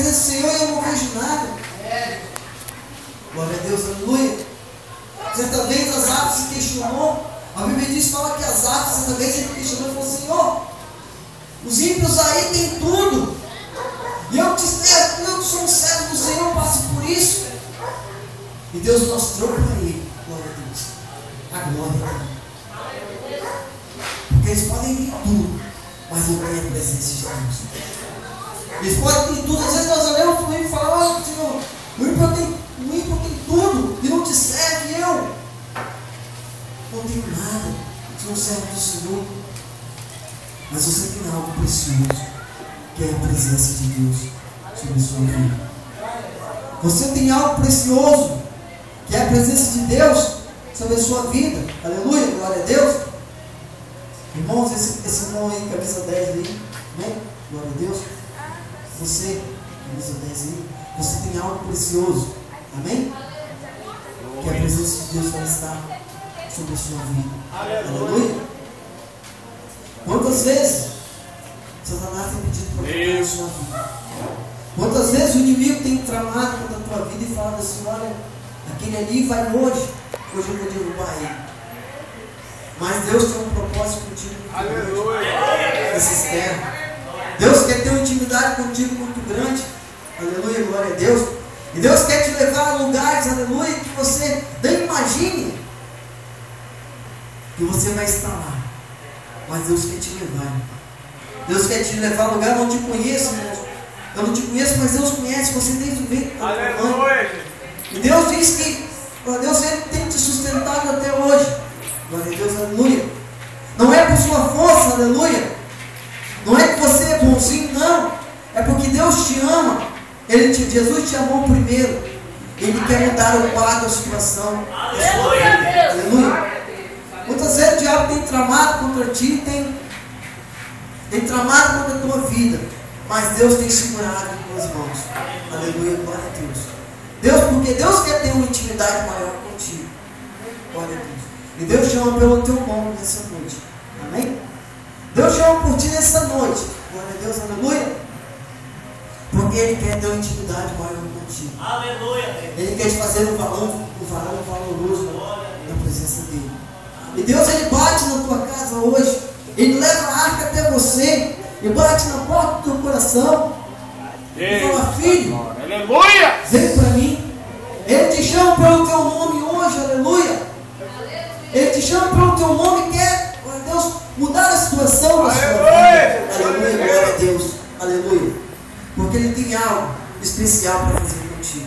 presença do Senhor e eu não vejo nada. Glória a Deus, aleluia. Certa vez as árvores se questionou. A Bíblia diz, fala que as árvores, certa vez ele questionou e falou: Senhor, os ímpios aí têm tudo. E eu que sou um servo do Senhor, passo por isso. E Deus mostrou para ele, glória a Deus, a glória dele. Porque eles podem ter tudo, mas não tem a presença de Deus. Eles podem ter tudo. Às vezes nós olhamos para ele e falamos: oh, Senhor, o ímpio tem tudo e não te serve. E eu não tenho nada, eu sou um servo do Senhor. Mas você tem algo precioso, que é a presença de Deus sobre a sua vida. Você tem algo precioso, que é a presença de Deus sobre a sua vida. Aleluia, glória a Deus. Irmãos, esse irmão aí, camisa 10 ali, né? Glória a Deus. Você, camisa 10 aí, você tem algo precioso. Amém? Que a presença de Deus vai estar sobre a sua vida. Aleluia. Quantas vezes Satanás tem pedido para tocar a sua vida? Quantas vezes o inimigo tem tramado contra a tua vida e falado assim: olha, aquele ali vai hoje eu vou derrubar ele. Mas Deus tem um propósito contigo muito grande nessa terra. Deus quer ter uma intimidade contigo muito grande. Aleluia, glória a Deus. E Deus quer te levar a lugares, aleluia, que você nem imagine que você vai estar lá. Mas Deus quer te levar. Deus quer te levar a lugar. Eu não te conheço, irmãos. Eu não te conheço, mas Deus conhece você desde o ventre. Aleluia. E Deus diz que Deus tem te sustentado até hoje. Glória a Deus, aleluia. Não é por sua força, aleluia. Não é que você é bonzinho, não. É porque Deus te ama. Jesus te amou primeiro. Ele quer mudar o quadro, a situação. Aleluia. Aleluia. Muitas vezes o diabo tem tramado contra ti, tem tramado contra a tua vida. Mas Deus tem segurado em tuas mãos. Aleluia, glória a Deus. Porque Deus quer ter uma intimidade maior contigo. Glória a Deus. E Deus chama pelo teu nome nessa noite. Amém? Deus chama por ti nessa noite. Glória a Deus, aleluia. Porque Ele quer ter uma intimidade maior contigo. Aleluia. Ele quer te fazer um varão valoroso na presença dEle. E Deus, Ele bate na tua casa hoje. Ele leva a arca até você. E bate na porta do teu coração. E fala: filho, aleluia, vem para mim. Ele te chama pelo teu nome hoje, aleluia. Ele te chama pelo teu nome e quer, glória a Deus, mudar a situação da sua vida. Aleluia, glória a Deus, aleluia. Porque Ele tem algo especial para fazer contigo.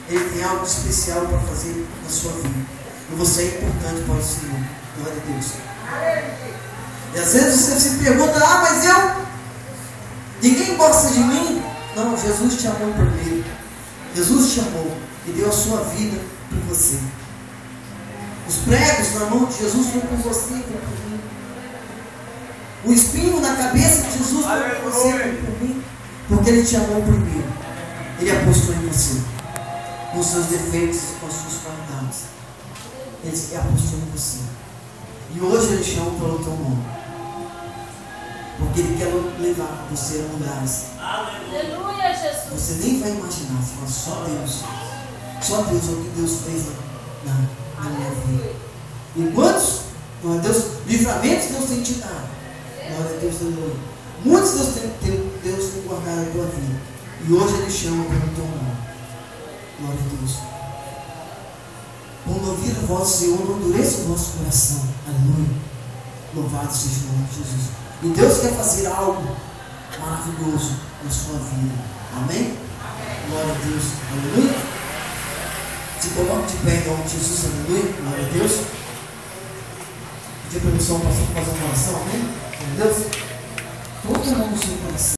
Ele tem algo especial para fazer na sua vida. E você é importante para o Senhor. Glória a Deus. E às vezes você se pergunta: mas ninguém gosta de mim. Não, Jesus te amou primeiro. Jesus te amou e deu a sua vida por você. Os pregos na mão de Jesus foram por você e foram por mim. O espinho na cabeça de Jesus foi por você e foi por mim. Porque Ele te amou primeiro. Ele apostou em você, com os seus defeitos e com as suas qualidades. Ele apostou em você. E hoje Ele chama pelo teu nome. Porque Ele quer levar você a lugares. Aleluia, Jesus. Você nem vai imaginar. Você fala: só Deus. Só Deus é o que Deus fez na minha vida. E quantos, glória a Deus, livramentos Deus tem te dado. Glória a Deus, aleluia. Muitos Deus tem guardado a tua vida. E hoje Ele chama pelo teu nome. Glória a Deus. Quando ouvir a voz do Senhor, não endureça o vosso coração. Aleluia. Louvado seja o nome de Jesus. E Deus quer fazer algo maravilhoso na sua vida. Amém? Glória a Deus. Aleluia. Se coloque de pé em nome de Jesus. Aleluia. Glória a Deus. Pedir permissão para fazer uma oração. Amém? Glória a Deus. Todo mundo no seu coração.